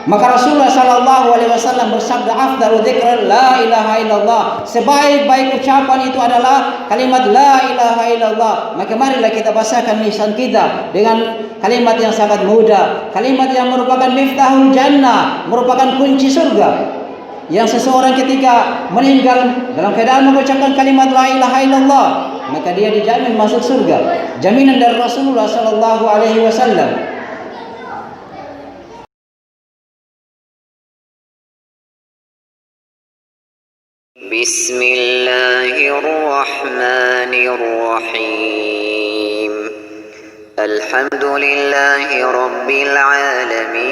Maka Rasulullah sallallahu alaihi wasallam bersabda, afdalu dzikr la ilaha illallah. Sebaik-baik ucapan itu adalah kalimat la ilaha illallah. Maka marilah kita bahasakan lisan kita dengan kalimat yang sangat mudah, kalimat yang merupakan miftahul jannah, merupakan kunci surga. Yang seseorang ketika meninggal dalam keadaan mengucapkan kalimat la ilaha illallah, maka dia dijamin masuk surga. Jaminan dari Rasulullah sallallahu alaihi wasallam. Bismillahirrahmanirrahim. Alhamdulillahi rabbil alamin.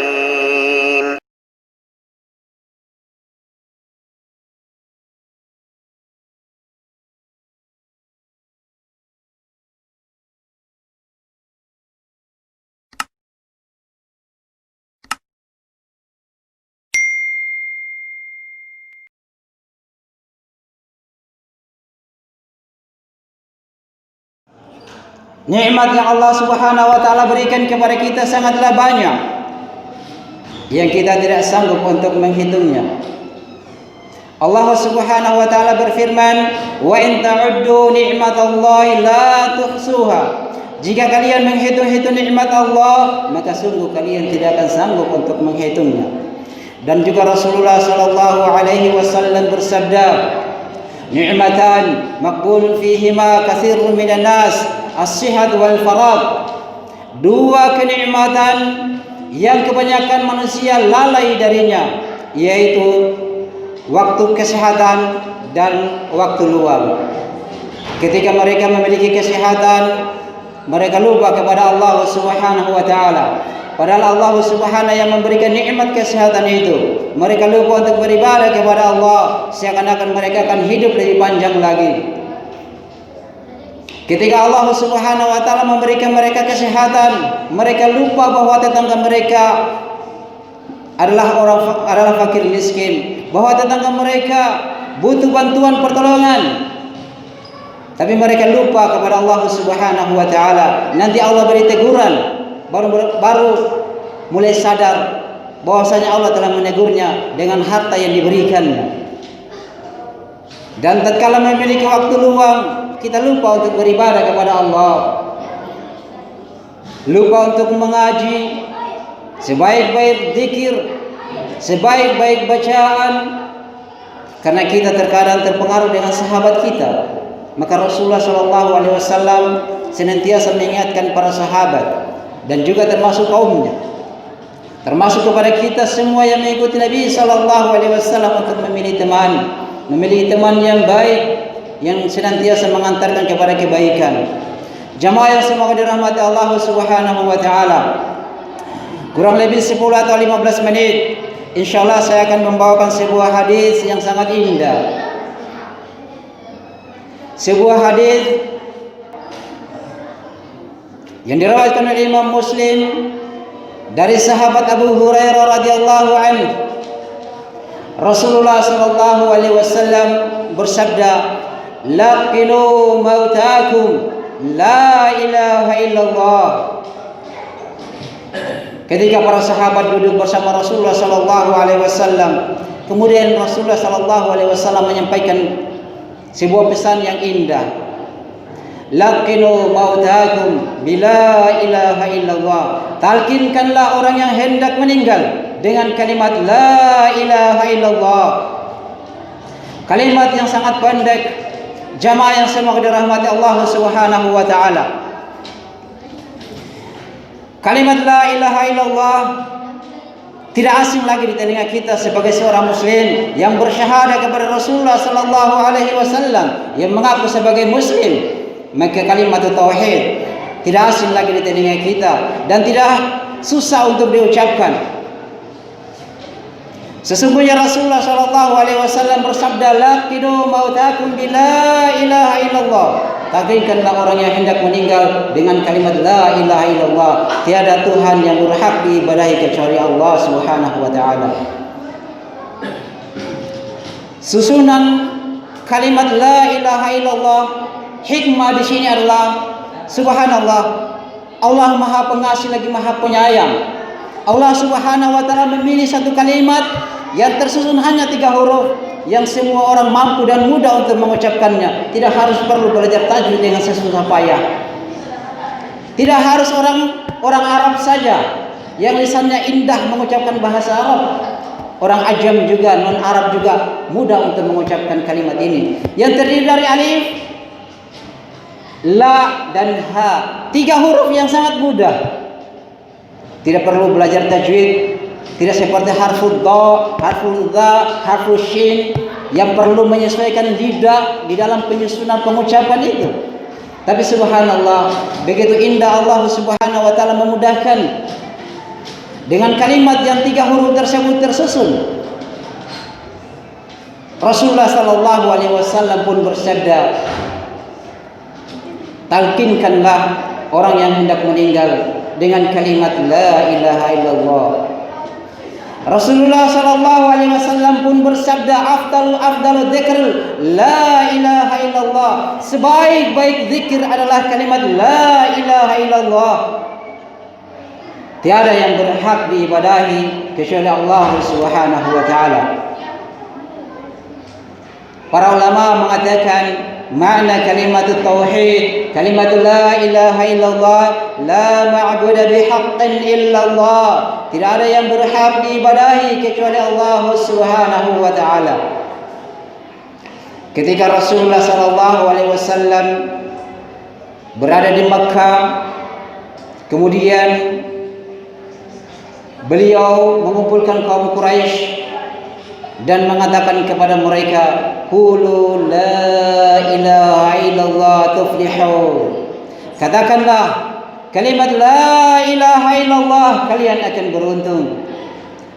Nikmat yang Allah Subhanahu wa taala berikan kepada kita sangatlah banyak, yang kita tidak sanggup untuk menghitungnya. Allah Subhanahu wa taala berfirman, "Wa in ta'uddu ni'matallahi la tuhsuha." Jika kalian menghitung-hitung nikmat Allah, maka sungguh kalian tidak akan sanggup untuk menghitungnya. Dan juga Rasulullah sallallahu alaihi wasallam bersabda, "Ni'matan maqbulun fihima katsirun minan nas, as-sihat wal farag." Dua kenikmatan yang kebanyakan manusia lalai darinya, yaitu waktu kesehatan dan waktu luang. Ketika mereka memiliki kesehatan, mereka lupa kepada Allah Subhanahu wa taala. Padahal Allah Subhanahu yang memberikan nikmat kesehatan itu. Mereka lupa untuk beribadah kepada Allah, seakan-akan mereka akan hidup lebih panjang lagi. Ketika Allah Subhanahu wa taala memberikan mereka kesehatan, mereka lupa bahwa tetangga mereka adalah fakir miskin, bahwa tetangga mereka butuh bantuan pertolongan. Tapi mereka lupa kepada Allah Subhanahu wa taala. Nanti Allah beri teguran, baru mulai sadar bahwasanya Allah telah menegurnya dengan harta yang diberikannya. Dan tatkala memiliki waktu luang, kita lupa untuk beribadah kepada Allah, lupa untuk mengaji, sebaik-baik zikir, sebaik-baik bacaan, karena kita terkadang terpengaruh dengan sahabat kita. Maka Rasulullah SAW senantiasa mengingatkan para sahabat dan juga termasuk kaumnya, termasuk kepada kita semua yang mengikuti Nabi SAW, untuk memilih teman yang baik, yang senantiasa mengantarkan kepada kebaikan. Jamaah yang semoga dirahmati Allah Subhanahu wa taala. Kurang lebih 10 atau 15 menit, insyaallah saya akan membawakan sebuah hadis yang sangat indah. Sebuah hadis yang diriwayatkan oleh Imam Muslim dari sahabat Abu Hurairah radhiyallahu anhu. Rasulullah sallallahu alaihi wasallam bersabda, "Laqinu mautakum la ilaha illallah." Ketika para sahabat duduk bersama Rasulullah sallallahu alaihi wasallam, kemudian Rasulullah sallallahu alaihi wasallam menyampaikan sebuah pesan yang indah. Laqinu mautakum bila ilaha illallah. Talkinkanlah orang yang hendak meninggal dengan kalimat la ilaha illallah. Kalimat yang sangat pendek. Jamaah yang semoga dirahmati Allah Subhanahu wa taala. Kalimat la ilaha illallah tidak asing lagi di telinga kita sebagai seorang muslim yang bersyahadah kepada Rasulullah sallallahu alaihi wasallam, yang mengaku sebagai muslim. Maka kalimat tauhid tidak asing lagi di telinga kita dan tidak susah untuk diucapkan. Sesungguhnya Rasulullah sallallahu alaihi wasallam bersabda, "Laqinu mautakum bila ilaha illallah." Talkinkanlah orang yang hendak meninggal dengan kalimat la ilaha illallah. Tiada Tuhan yang berhak diibadahi kecuali Allah Subhanahu wa taala. Susunan kalimat la ilaha illallah, hikmah di sini adalah subhanallah, Allah Maha Pengasih lagi Maha Penyayang. Allah Subhanahu wa taala memilih satu kalimat yang tersusun hanya 3 huruf yang semua orang mampu dan mudah untuk mengucapkannya. Tidak harus perlu belajar tajwid dengan sesusah payah. Tidak harus orang Arab saja yang lisannya indah mengucapkan bahasa Arab. Orang Ajam juga, non Arab juga mudah untuk mengucapkan kalimat ini. Yang terdiri dari alif, la dan ha. 3 huruf yang sangat mudah. Tidak perlu belajar tajwid. Tidak seperti harful dha, harful dha, harful shin yang perlu menyesuaikan lidah di dalam penyusunan pengucapan itu. Tapi subhanallah, begitu indah Allah Subhanahu wa taala memudahkan dengan kalimat yang 3 huruf tersebut tersusun. Rasulullah sallallahu alaihi wasallam pun bersabda, talkinkanlah orang yang hendak meninggal dengan kalimat la ilaha illallah. Rasulullah sallallahu alaihi wasallam pun bersabda, afdalu dzikr la ilaha illallah. Sebaik-baik zikir adalah kalimat la ilaha illallah. Tiada yang berhak diibadahi kecuali Allah Subhanahu wa taala. Para ulama mengatakan makna kalimat tauhid, kalimat la ilaha illallah, la ma'budu bihaqqin illallah. Tidak ada yang berhak diibadahi kecuali Allah Subhanahu wa taala. Ketika Rasulullah sallallahu alaihi wasallam berada di Makkah, kemudian beliau mengumpulkan kaum Quraisy dan mengatakan kepada mereka, qulu la ilaha illallah tuflihu. Katakanlah kalimat la ilaha illallah, kalian akan beruntung.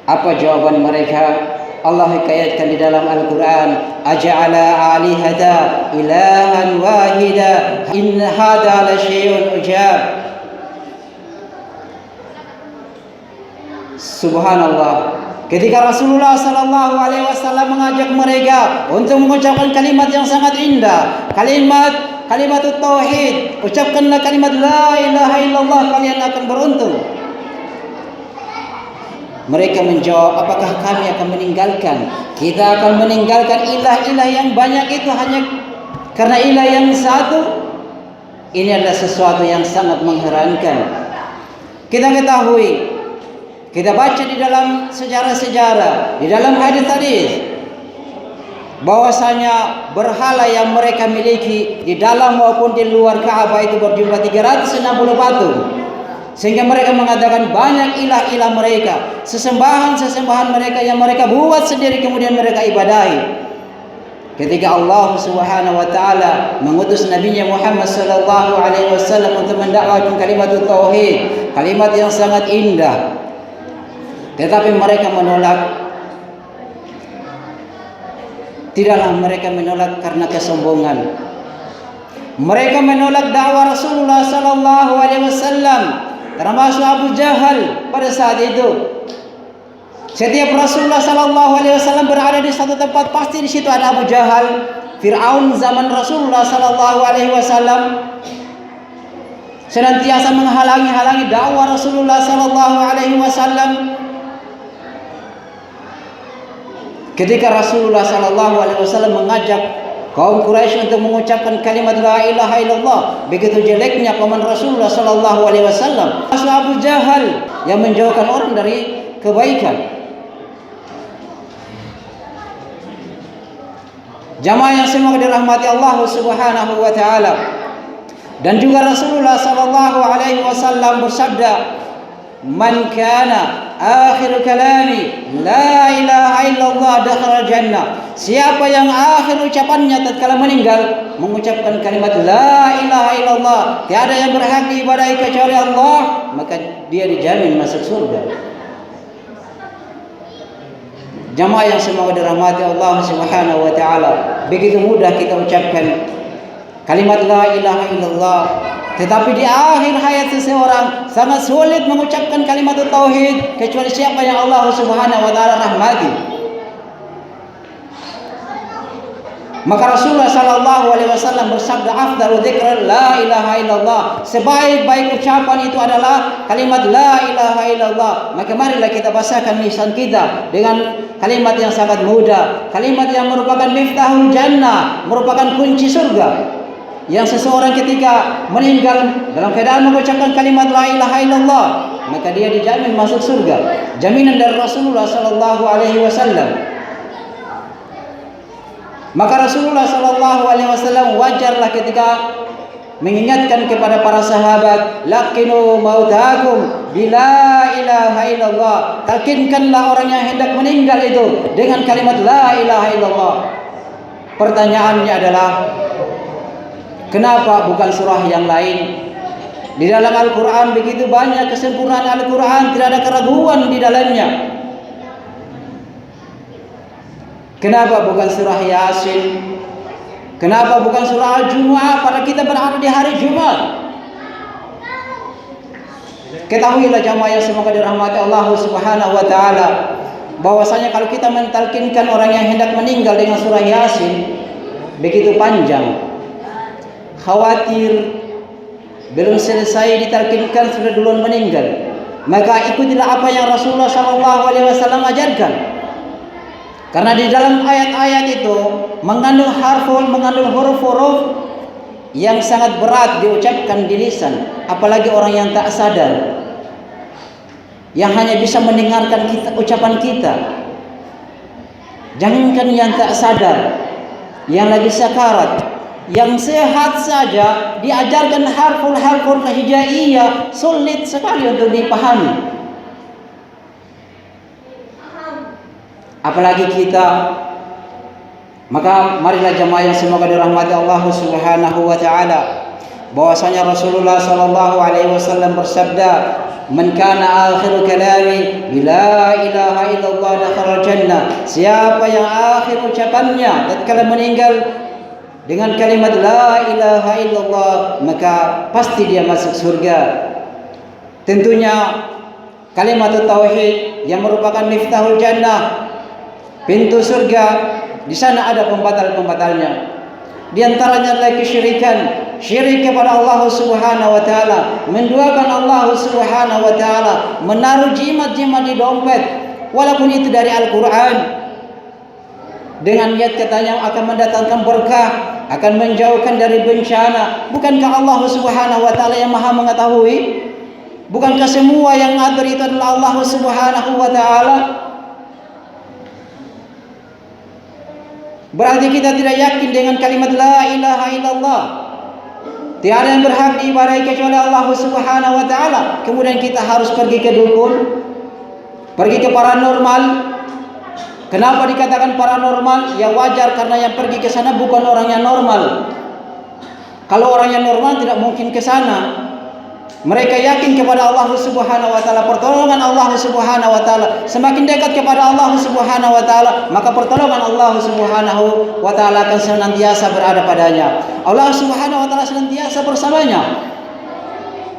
Apa jawaban mereka? Allah hikayatkan di dalam Al-Quran, aja'ala alihata ilahan wahida in hada la syai'un ujab. Subhanallah, ketika Rasulullah sallallahu alaihi wasallam mengajak mereka untuk mengucapkan kalimat yang sangat indah, kalimat tauhid, ucapkanlah kalimat la ilaha illallah, kalian akan beruntung. Mereka menjawab, apakah kami akan meninggalkan? Kita akan meninggalkan ilah-ilah yang banyak itu hanya karena ilah yang satu? Ini adalah sesuatu yang sangat mengherankan. Kita ketahui, kita baca di dalam sejarah-sejarah, di dalam hadis-hadis, bahwasanya berhala yang mereka miliki di dalam maupun di luar Ka'bah itu berjumlah 360 patung. Sehingga mereka mengatakan banyak ilah-ilah mereka, sesembahan-sesembahan mereka yang mereka buat sendiri kemudian mereka ibadahi. Ketika Allah Subhanahu wa taala mengutus Nabi-Nya Muhammad sallallahu alaihi wasallam untuk mendakwakan kalimat tauhid, kalimat yang sangat indah, tetapi mereka menolak. Tidaklah mereka menolak karena kesombongan. Mereka menolak dakwah Rasulullah sallallahu alaihi wasallam, termasuk Abu Jahal pada saat itu. Setiap Rasulullah sallallahu alaihi wasallam berada di satu tempat, pasti di situ ada Abu Jahal. Fir'aun zaman Rasulullah sallallahu alaihi wasallam senantiasa menghalangi dakwah Rasulullah sallallahu alaihi wasallam. Ketika Rasulullah sallallahu alaihi wasallam mengajak kaum Quraisy untuk mengucapkan kalimat la ilaha illallah, begitu jeleknya paman Rasulullah sallallahu alaihi wasallam, Abu Jahal yang menjauhkan orang dari kebaikan. Jamaah yang semoga dirahmati Allah Subhanahu wa taala. Dan juga Rasulullah sallallahu alaihi wasallam bersabda, man kana akhir kalami la ilaha illallah dakhala jannah. Siapa yang akhir ucapannya tatkala meninggal mengucapkan kalimat la ilaha illallah, tiada yang berhak diibadahi kecuali Allah, maka dia dijamin masuk surga. Jamaah yang semoga dirahmati Allah Subhanahu wa taala, begitu mudah kita ucapkan kalimat la ilaha illallah, tetapi di akhir hayat seseorang sangat sulit mengucapkan kalimat tauhid kecuali siapa yang Allah Subhanahu wa taala rahmati. Maka Rasulullah sallallahu alaihi wasallam bersabda, afdalu dzikr la ilaha illallah. Sebaik-baik ucapan itu adalah kalimat la ilaha illallah. Maka marilah kita bahasakan lisan kita dengan kalimat yang sangat mudah, kalimat yang merupakan miftahul jannah, merupakan kunci surga. Yang seseorang ketika meninggal dalam keadaan mengucapkan kalimat la ilaha illallah, maka dia dijamin masuk surga. Jaminan dari Rasulullah sallallahu alaihi wasallam. Maka Rasulullah sallallahu alaihi wasallam wajarlah ketika mengingatkan kepada para sahabat, laqinu mautakum bila ilaha illallah. Talkinkanlah orang yang hendak meninggal itu dengan kalimat la ilaha illallah. Pertanyaannya adalah, kenapa bukan surah yang lain? Di dalam Al-Quran begitu banyak kesempurnaan Al-Quran, tidak ada keraguan di dalamnya. Kenapa bukan surah Yasin? Kenapa bukan surah Al-Jumu'ah pada kita berada di hari Jumat? Ketahuilah jamaah yang semoga dirahmati Allah Subhanahu wa taala, bahwasanya kalau kita mentalkinkan orang yang hendak meninggal dengan surah Yasin begitu panjang, khawatir belum selesai ditalkinkan sudah duluan meninggal. Maka ikutilah apa yang Rasulullah sallallahu alaihi wasallam ajarkan. Karena di dalam ayat-ayat itu mengandung huruf-huruf yang sangat berat diucapkan di lisan, apalagi orang yang tak sadar, yang hanya bisa mendengarkan ucapan kita. Jangankan yang tak sadar, yang lagi sakarat, yang sehat saja diajarkan harful hijaiyah sulit sekali untuk dipahami. Apalagi kita. Maka marilah jemaah yang semoga dirahmati Allah Subhanahu wa taala, bahwasanya Rasulullah sallallahu alaihi wasallam bersabda, "Man kana akhiru kalami la ilaha illallah dakhala jannah." Siapa yang akhir ucapannya tatkala meninggal dengan kalimat la ilaha illallah, maka pasti dia masuk surga. Tentunya kalimat tauhid yang merupakan miftahul jannah, pintu surga, di sana ada pembatal-pembatalnya. Di antaranya adalah kesyirikan, syirik kepada Allah Subhanahu wa taala, menduakan Allah Subhanahu wa taala, menaruh jimat-jimat di dompet walaupun itu dari Al-Qur'an, dengan niat katanya akan mendatangkan berkah, akan menjauhkan dari bencana. Bukankah Allah Subhanahu wa taala yang Maha mengetahui? Bukankah semua yang ngatur itu adalah Allah Subhanahu wa taala? Berarti kita tidak yakin dengan kalimat la ilaha illallah. Tiada yang berhak diibadahi kecuali Allah Subhanahu wa taala. Kemudian kita harus pergi ke dukun, pergi ke paranormal. Kenapa dikatakan paranormal? Ya wajar, karena yang pergi ke sana bukan orang yang normal. Kalau orang yang normal tidak mungkin ke sana. Mereka yakin kepada Allah Subhanahu wa taala, pertolongan Allah Subhanahu wa taala. Semakin dekat kepada Allah Subhanahu wa taala, maka pertolongan Allah Subhanahu wa taala akan senantiasa berada padanya. Allah Subhanahu wa taala senantiasa bersamanya.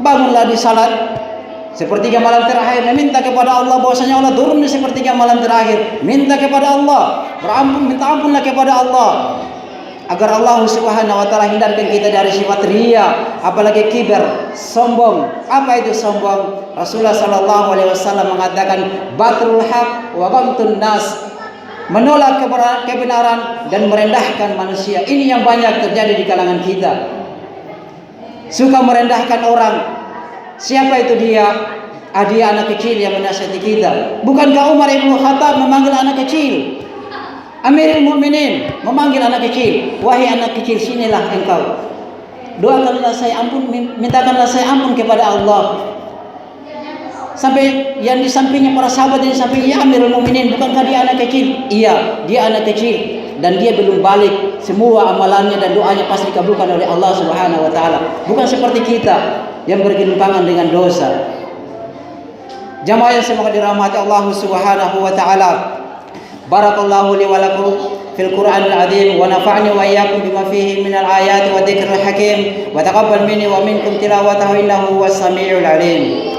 Bangunlah di salat sepertiga malam terakhir, meminta kepada Allah, bahwasanya Allah turun di sepertiga malam terakhir. Minta kepada Allah, minta ampunlah kepada Allah, agar Allah Subhanahu wa taala hindarkan kita dari sifat riya, apalagi kibar, sombong. Apa itu sombong? Rasulullah sallallahu alaihi wasallam mengatakan, batrul haq wa ghamtun nas, menolak kebenaran dan merendahkan manusia. Ini yang banyak terjadi di kalangan kita. Suka merendahkan orang. Siapa itu dia? Dia anak kecil yang menasihati kita. Bukankah Umar ibn Khattab memanggil anak kecil? Amirul Mukminin memanggil anak kecil, wahai anak kecil, sinilah engkau, doakanlah saya ampun, mintakanlah saya ampun kepada Allah. Sampai yang di sampingnya para sahabat, yang di sampingnya, ya Amirul Mukminin, bukankah dia anak kecil? Iya, dia anak kecil dan dia belum balik. Semua amalannya dan doanya pasti dikabulkan oleh Allah Subhanahu wa taala. Bukan seperti kita yang bergelimpangan dengan dosa. Jamaah yang semoga dirahmati Allah Subhanahu wa taala. Barakallahu li wa lakum fil Qur'anil azim, wa nafa'ni wa iyyakum bima fihi minal ayati wa dzikril hakim, wa taqabbal minni wa minkum tilawatahu innahu huwas samiul alim.